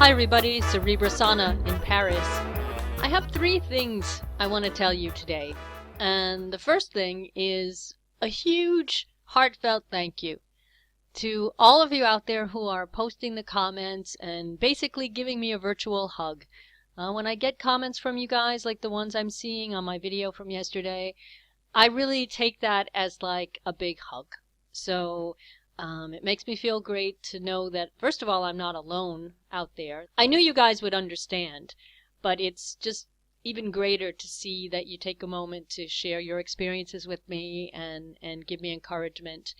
Hi everybody, Cerebra Sana in Paris. I have 3 things I want to tell you today. And the first thing is a huge heartfelt thank you to all of you out there who are posting the comments and basically giving me a virtual hug. When I get comments from you guys like the ones I'm seeing on my video from yesterday, I really take that as like a big hug. So it makes me feel great to know that, first of all, I'm not alone out there. I knew you guys would understand, but it's just even greater to see that you take a moment to share your experiences with me and give me encouragement.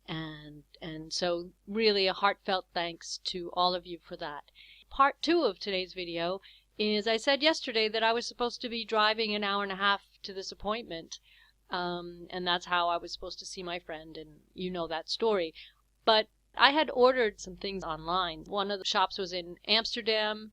And so really a heartfelt thanks to all of you for that. Part 2 of today's video is I said yesterday that I was supposed to be driving an hour and a half to this appointment. And that's how I was supposed to see my friend, and you know that story. But I had ordered some things online. One of the shops was in Amsterdam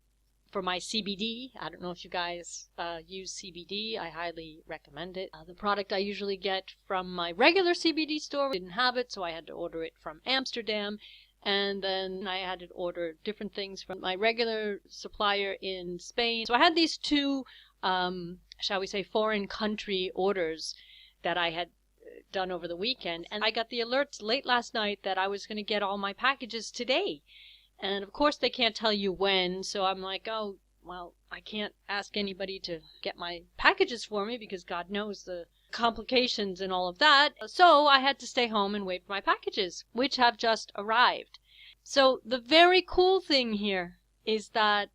for my CBD. I don't know if you guys use CBD. I highly recommend it. The product I usually get from my regular CBD store didn't have it, so I had to order it from Amsterdam. And then I had to order different things from my regular supplier in Spain. So I had these 2, shall we say, foreign country orders that I had done over the weekend, and I got the alerts late last night that I was going to get all my packages today. And of course they can't tell you when, so I'm like, oh, well, I can't ask anybody to get my packages for me because God knows the complications and all of that. So I had to stay home and wait for my packages, which have just arrived. So the very cool thing here is that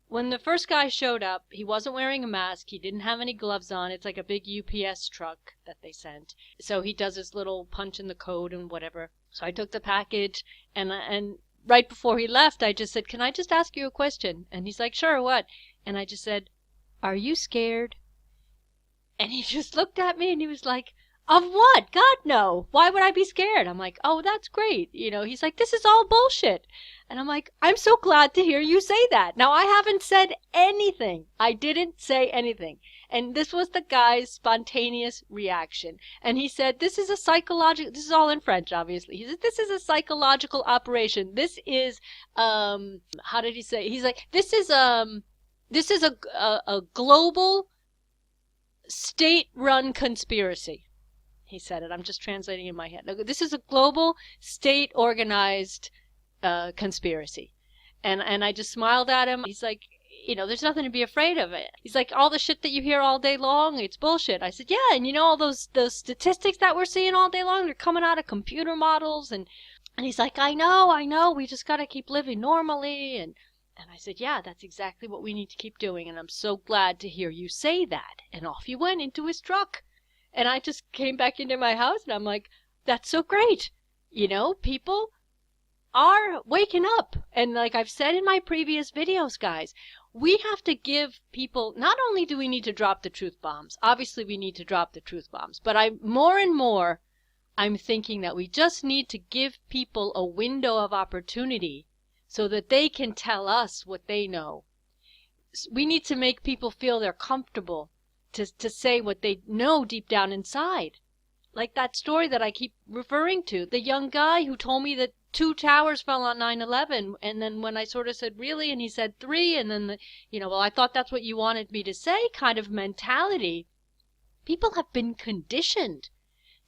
when the first guy showed up, he wasn't wearing a mask. He didn't have any gloves on. It's like a big UPS truck that they sent. So he does his little punch in the code and whatever. So I took the package, and right before he left, I just said, "Can I just ask you a question?" And he's like, "Sure, what?" And I just said, "Are you scared?" And he just looked at me and he was like, "Of what? God, no. Why would I be scared?" I'm like, "Oh, that's great." He's like, "This is all bullshit." And I'm like, "I'm so glad to hear you say that." Now, I haven't said anything. I didn't say anything. And this was the guy's spontaneous reaction. And he said, this is all in French, obviously. He said, "This is a psychological operation. This is, how did he say? He's like, this is a global state-run conspiracy." He said it. I'm just translating in my head. This is a global, state-organized conspiracy. And I just smiled at him. He's like, there's nothing to be afraid of it. He's like, all the shit that you hear all day long, it's bullshit. I said, yeah, and all those statistics that we're seeing all day long, they're coming out of computer models. And he's like, I know, we just got to keep living normally. And I said, yeah, that's exactly what we need to keep doing. And I'm so glad to hear you say that. And off he went into his truck. And I just came back into my house and I'm like, that's so great. People are waking up. And like I've said in my previous videos, guys, we have to give people, not only do we need to drop the truth bombs, obviously we need to drop the truth bombs, but more and more, I'm thinking that we just need to give people a window of opportunity so that they can tell us what they know. We need to make people feel they're comfortable to say what they know deep down inside. Like that story that I keep referring to, the young guy who told me that 2 towers fell on 9/11, and then when I sort of said, really? And he said 3, and then, well, I thought that's what you wanted me to say kind of mentality. People have been conditioned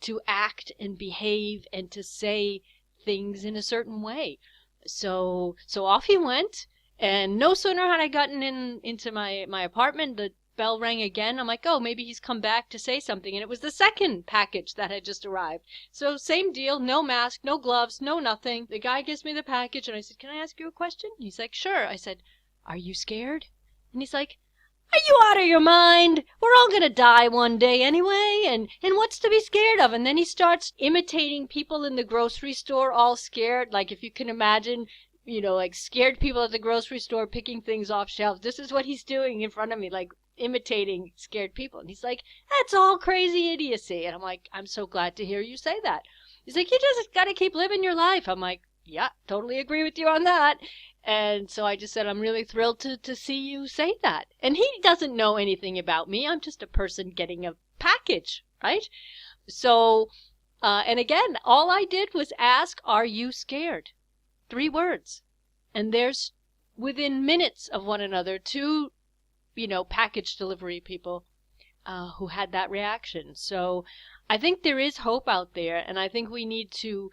to act and behave and to say things in a certain way. So off he went, and no sooner had I gotten into my apartment, the bell rang again. I'm like, oh, maybe he's come back to say something. And it was the second package that had just arrived. So same deal, no mask, no gloves, no nothing. The guy gives me the package and I said, "Can I ask you a question?" He's like, "Sure." I said, "Are you scared?" And he's like, "Are you out of your mind? We're all going to die one day anyway. And what's to be scared of?" And then he starts imitating people in the grocery store all scared. Like if you can imagine, like scared people at the grocery store picking things off shelves. This is what he's doing in front of me, like imitating scared people. And he's like, "That's all crazy idiocy." And I'm like, "I'm so glad to hear you say that." He's like, "You just got to keep living your life." I'm like, "Yeah, totally agree with you on that." And so I just said, "I'm really thrilled to see you say that." And he doesn't know anything about me. I'm just a person getting a package, right? So, and again, all I did was ask, "Are you scared?" 3 words. And there's within minutes of one another, two, package delivery people who had that reaction. So I think there is hope out there, and I think we need to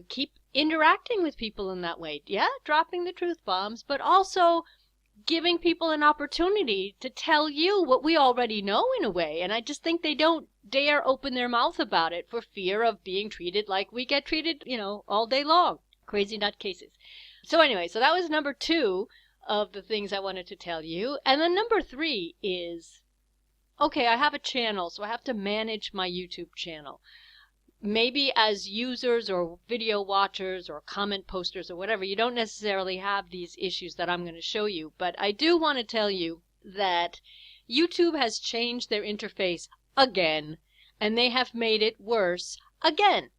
keep interacting with people in that way. Yeah, dropping the truth bombs, but also giving people an opportunity to tell you what we already know in a way. And I just think they don't dare open their mouth about it for fear of being treated like we get treated, all day long. Crazy nutcases. So anyway, so that was number 2 of the things I wanted to tell you. And then number 3 is, okay, I have a channel, so I have to manage my YouTube channel. Maybe as users or video watchers or comment posters or whatever, you don't necessarily have these issues that I'm going to show you. But I do want to tell you that YouTube has changed their interface again, and they have made it worse again.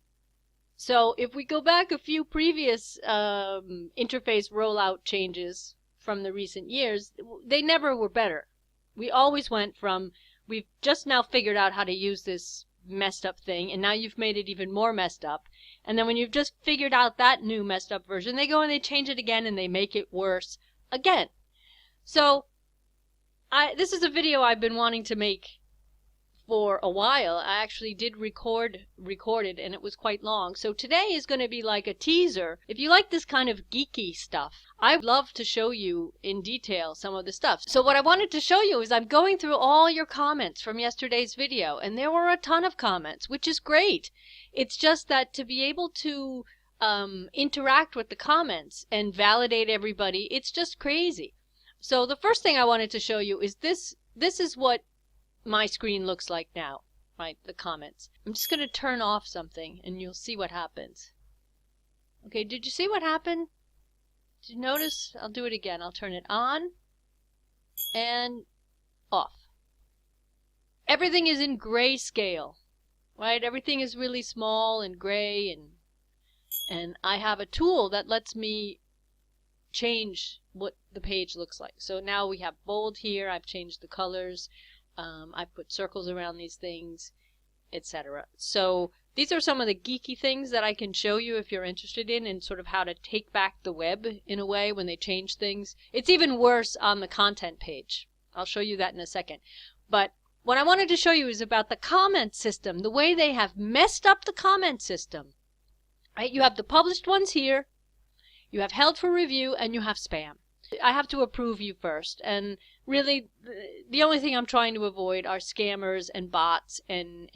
So if we go back a few previous interface rollout changes from the recent years, they never were better. We always went from, we've just now figured out how to use this messed up thing, and now you've made it even more messed up. And then when you've just figured out that new messed up version, they go and they change it again and they make it worse again. So this is a video I've been wanting to make for a while. I actually did record it, and it was quite long. So today is going to be like a teaser. If you like this kind of geeky stuff, I'd love to show you in detail some of the stuff. So what I wanted to show you is I'm going through all your comments from yesterday's video, and there were a ton of comments, which is great. It's just that to be able to interact with the comments and validate everybody, it's just crazy. So the first thing I wanted to show you is this. This is what my screen looks like now, right? The comments. I'm just going to turn off something and you'll see what happens. Okay, did you see what happened? Did you notice? I'll do it again. I'll turn it on and off. Everything is in grayscale, right? Everything is really small and gray, and I have a tool that lets me change what the page looks like. So now we have bold here. I've changed the colors. I put circles around these things, etc. So these are some of the geeky things that I can show you if you're interested in, and sort of how to take back the web in a way when they change things. It's even worse on the content page. I'll show you that in a second. But what I wanted to show you is about the comment system, the way they have messed up the comment system. Right? You have the published ones here, you have held for review, and you have spam. I have to approve you first, and really the only thing I'm trying to avoid are scammers and bots and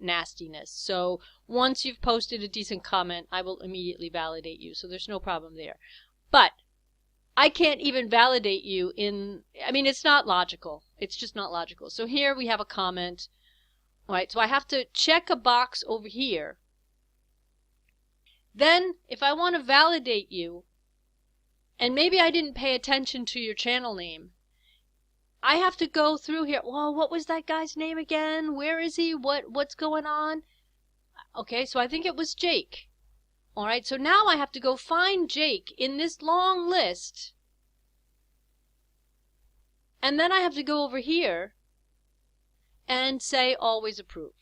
nastiness. So once you've posted a decent comment, I will immediately validate you, so there's no problem there. But I can't even validate you it's not logical. It's just not logical. So here we have a comment, right? So I have to check a box over here. Then if I want to validate you, and maybe I didn't pay attention to your channel name, I have to go through here. Well, what was that guy's name again? Where is he? What's going on? Okay, so I think it was Jake. All right, so now I have to go find Jake in this long list. And then I have to go over here and say always approve.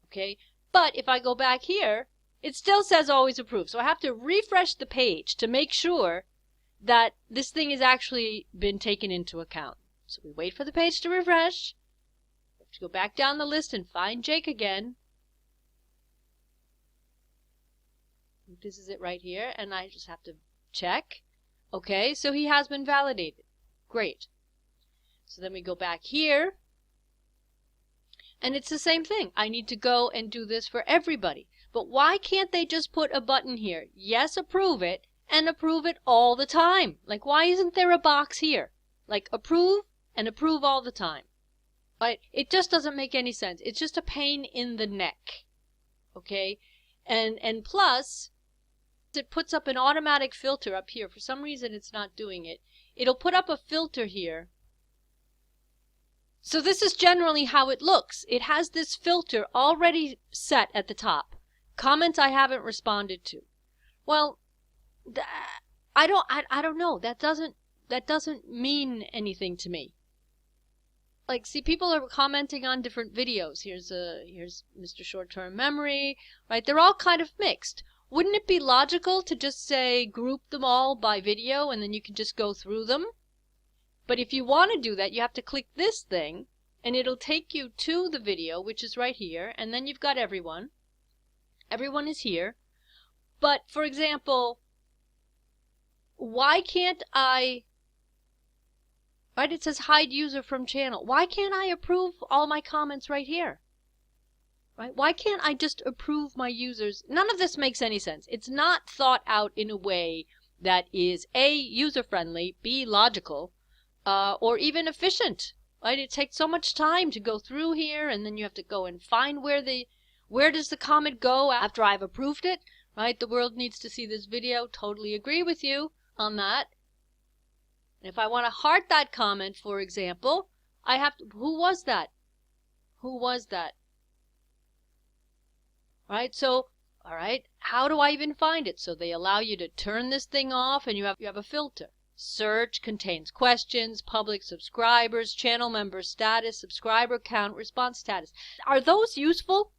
Okay, but if I go back here, it still says always approve. So I have to refresh the page to make sure that this thing has actually been taken into account. So we wait for the page to refresh. We have to go back down the list and find Jake again. This is it right here, and I just have to check. Okay, so he has been validated. Great. So then we go back here, and it's the same thing. I need to go and do this for everybody. But why can't they just put a button here? Yes, approve it, and approve it all the time. Like, why isn't there a box here? Like, approve and approve all the time. Right? It just doesn't make any sense. It's just a pain in the neck. Okay? And plus, it puts up an automatic filter up here. For some reason, it's not doing it. It'll put up a filter here. So this is generally how it looks. It has this filter already set at the top. Comments I haven't responded to. Well, I don't know. That doesn't mean anything to me. Like, see, people are commenting on different videos. Here's Mr. Short-Term Memory, right? They're all kind of mixed. Wouldn't it be logical to just say group them all by video and then you can just go through them? But if you want to do that, you have to click this thing and it'll take you to the video, which is right here, and then you've got everyone. Everyone is here. But for example, why can't I, right, it says hide user from channel. Why can't I approve all my comments right here? Right? Why can't I just approve my users? None of this makes any sense. It's not thought out in a way that is A, user-friendly, B, logical, or even efficient. Right? It takes so much time to go through here, and then you have to go and find where does the comment go after I've approved it. Right? The world needs to see this video. Totally agree with you on that. If I want to heart that comment, for example, I have to, who was that? Who was that? Right? So, all right, how do I even find it? So they allow you to turn this thing off and you have a filter. Search contains questions, public subscribers, channel member status, subscriber count, response status. Are those useful?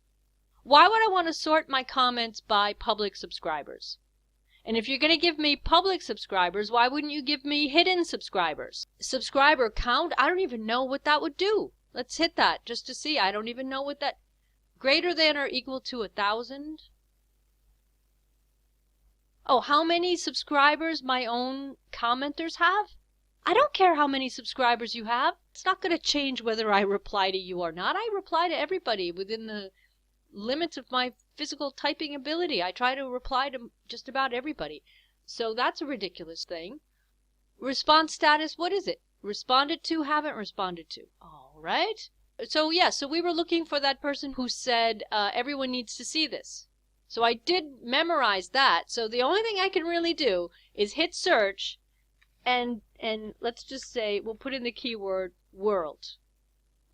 Why would I want to sort my comments by public subscribers? And if you're going to give me public subscribers, why wouldn't you give me hidden subscribers? Subscriber count, I don't even know what that would do. Let's hit that just to see. I don't even know what that, greater than or equal to 1,000. Oh, how many subscribers my own commenters have? I don't care how many subscribers you have. It's not going to change whether I reply to you or not. I reply to everybody within the limits of my physical typing ability. I try to reply to just about everybody. So that's a ridiculous thing. Response status, what is it? Responded to, haven't responded to. All right. So yeah, so we were looking for that person who said everyone needs to see this. So I did memorize that. So the only thing I can really do is hit search and let's just say we'll put in the keyword world.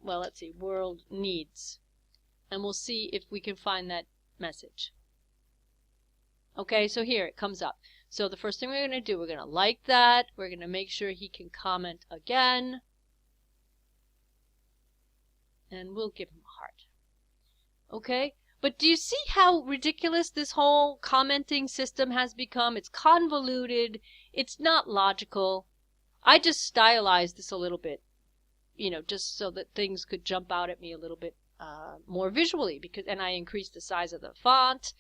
Well, let's see, world needs. And we'll see if we can find that message. Okay, so here it comes up. So the first thing we're going to do, we're going to like that. We're going to make sure he can comment again. And we'll give him a heart. Okay, but do you see how ridiculous this whole commenting system has become? It's convoluted. It's not logical. I just stylized this a little bit, you know, just so that things could jump out at me a little bit more visually, and I increased the size of the font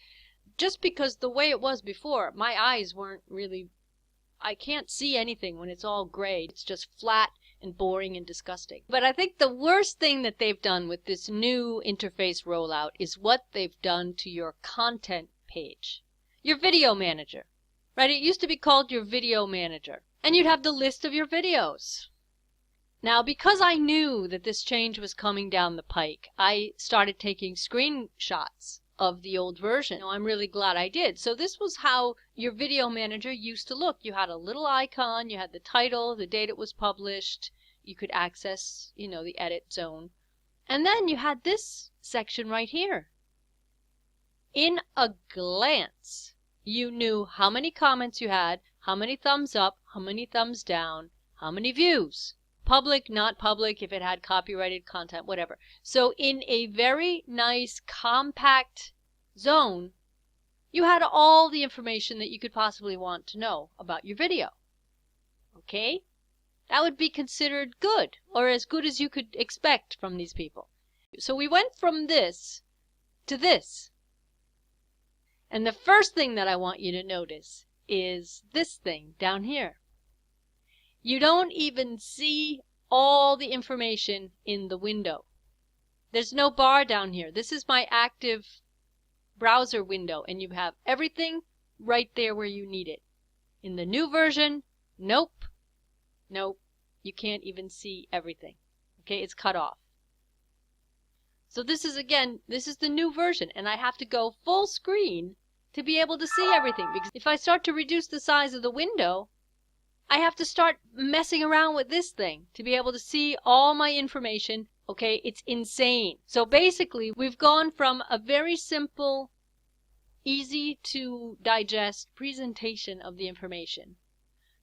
just because the way it was before, my eyes weren't really, I can't see anything when it's all gray. It's just flat and boring and disgusting. But I think the worst thing that they've done with this new interface rollout is what they've done to your content page. Your video manager, right? It used to be called your video manager, and you'd have the list of your videos. Now, because I knew that this change was coming down the pike, I started taking screenshots of the old version. Now, I'm really glad I did. So this was how your video manager used to look. You had a little icon, you had the title, the date it was published, you could access, you know, the edit zone. And then you had this section right here. In a glance, you knew how many comments you had, how many thumbs up, how many thumbs down, how many views. Public, not public, if it had copyrighted content, whatever. So in a very nice, compact zone, you had all the information that you could possibly want to know about your video. Okay? That would be considered good, or as good as you could expect from these people. So we went from this to this. And the first thing that I want you to notice is this thing down here. You don't even see all the information in the window. There's no bar down here. This is my active browser window, and you have everything right there where you need it. In the new version, nope. Nope. You can't even see everything. Okay, it's cut off. So this is, again, this is the new version, and I have to go full screen to be able to see everything. Because if I start to reduce the size of the window, I have to start messing around with this thing to be able to see all my information. Okay, it's insane. So basically, we've gone from a very simple, easy to digest presentation of the information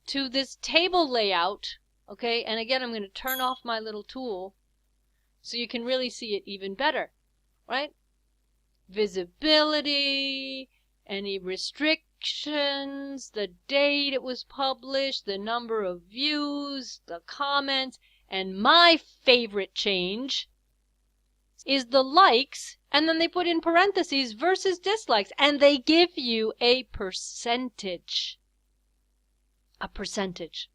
to this table layout. Okay, and again, I'm going to turn off my little tool so you can really see it even better, right? Visibility any restrictions, the date it was published, the number of views, the comments, and my favorite change is the likes, and then they put in parentheses versus dislikes, and they give you a percentage. A percentage.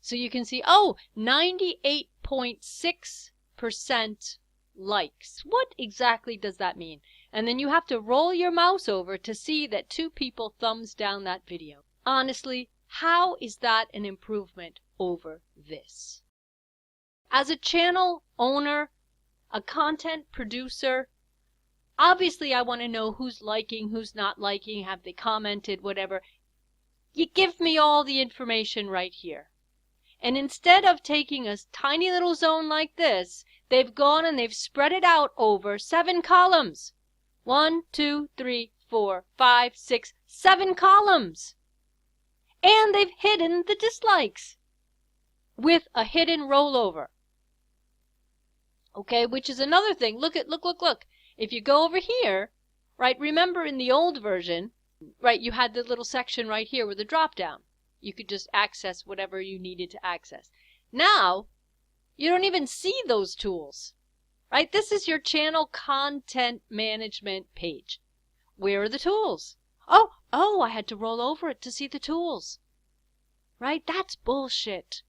So you can see, oh, 98.6% likes. What exactly does that mean? And then you have to roll your mouse over to see that 2 people thumbs down that video. Honestly, how is that an improvement over this? As a channel owner, a content producer, obviously I want to know who's liking, who's not liking, have they commented, whatever. You give me all the information right here. And instead of taking a tiny little zone like this, they've gone and they've spread it out over 7 columns. 1, 2, 3, 4, 5, 6, 7 columns. And they've hidden the dislikes with a hidden rollover. Okay, which is another thing. Look. If you go over here, right, remember in the old version, right, you had the little section right here with the drop down. You could just access whatever you needed to access. Now, you don't even see those tools, right? This is your channel content management page. Where are the tools? Oh, I had to roll over it to see the tools, right? That's bullshit.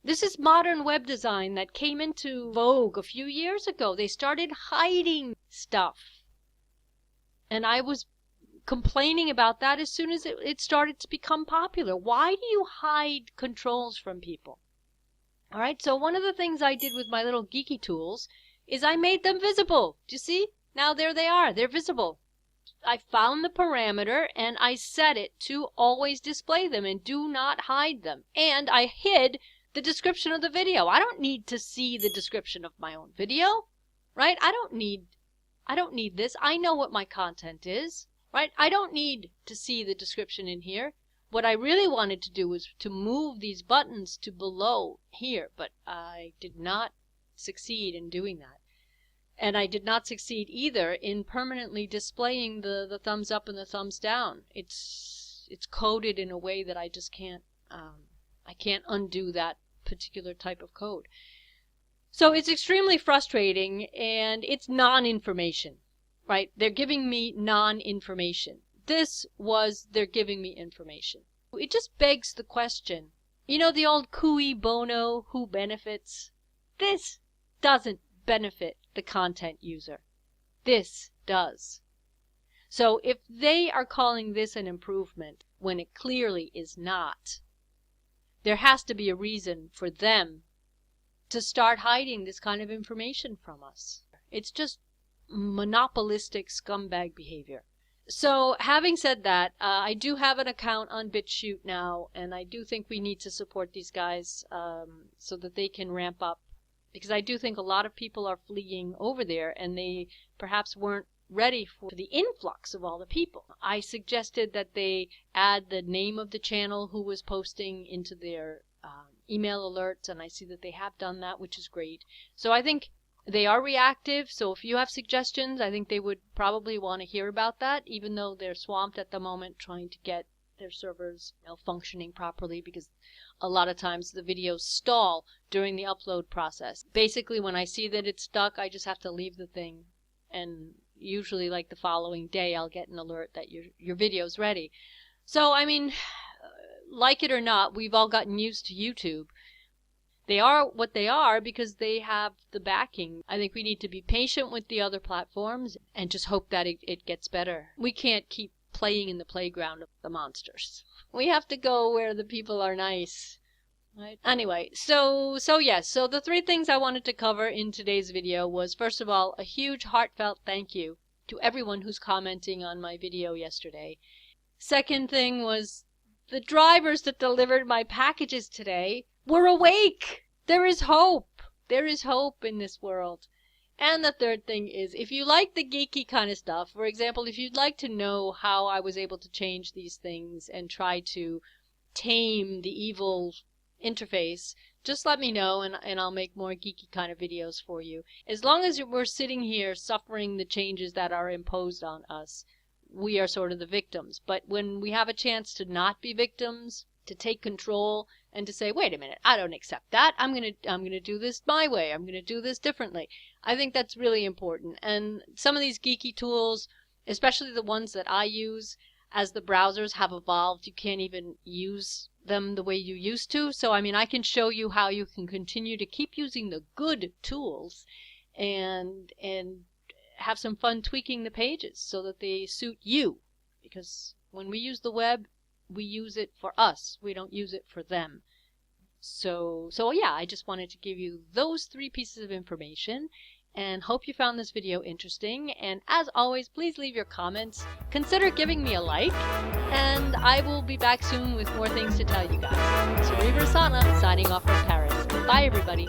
This is modern web design that came into vogue a few years ago. They started hiding stuff. And I was complaining about that as soon as it started to become popular. Why do you hide controls from people? All right, so one of the things I did with my little geeky tools is I made them visible. Do you see? Now there they are. They're visible. I found the parameter and I set it to always display them and do not hide them. And I hid the description of the video. I don't need to see the description of my own video, right? I don't need this. I know what my content is, right? I don't need to see the description in here. What I really wanted to do was to move these buttons to below here, but I did not succeed in doing that. And I did not succeed either in permanently displaying the thumbs up and the thumbs down. It's coded in a way that I just can't I can't undo that particular type of code. So it's extremely frustrating, and it's non-information, right? They're giving me non-information. They're giving me information. It just begs the question, you know, the old cui bono, who benefits? This doesn't benefit the content user. This does. So if they are calling this an improvement when it clearly is not, there has to be a reason for them to start hiding this kind of information from us. It's just monopolistic scumbag behavior. So having said that, I do have an account on BitChute now, and I do think we need to support these guys so that they can ramp up, because I do think a lot of people are fleeing over there and they perhaps weren't ready for the influx of all the people. I suggested that they add the name of the channel who was posting into their email alerts, and I see that they have done that, which is great. So I think they are reactive, so if you have suggestions, I think they would probably want to hear about that, even though they're swamped at the moment trying to get their servers, you know, functioning properly, because a lot of times the videos stall during the upload process. Basically, when I see that it's stuck, I just have to leave the thing, and usually like the following day I'll get an alert that your video's ready. So I mean, like it or not, we've all gotten used to YouTube. They are what they are because they have the backing. I think we need to be patient with the other platforms and just hope that it gets better. We can't keep playing in the playground of the monsters. We have to go where the people are nice. Right? Anyway, so the 3 things I wanted to cover in today's video was, first of all, a huge heartfelt thank you to everyone who's commenting on my video yesterday. Second thing was the drivers that delivered my packages today were awake. There is hope. There is hope in this world. And the third thing is, if you like the geeky kind of stuff, for example, if you'd like to know how I was able to change these things and try to tame the evil interface, just let me know and I'll make more geeky kind of videos for you. As long as we're sitting here suffering the changes that are imposed on us, we are sort of the victims. But when we have a chance to not be victims, to take control and to say, wait a minute, I don't accept that. I'm going to do this my way. I'm going to do this differently. I think that's really important. And some of these geeky tools, especially the ones that I use, as the browsers have evolved, you can't even use them the way you used to. So, I mean, I can show you how you can continue to keep using the good tools and have some fun tweaking the pages so that they suit you. Because when we use the web, we use it for us. We don't use it for them. So yeah, I just wanted to give you those 3 pieces of information and hope you found this video interesting. And as always, please leave your comments. Consider giving me a like, and I will be back soon with more things to tell you guys. Rosanna signing off from Paris. Bye, everybody.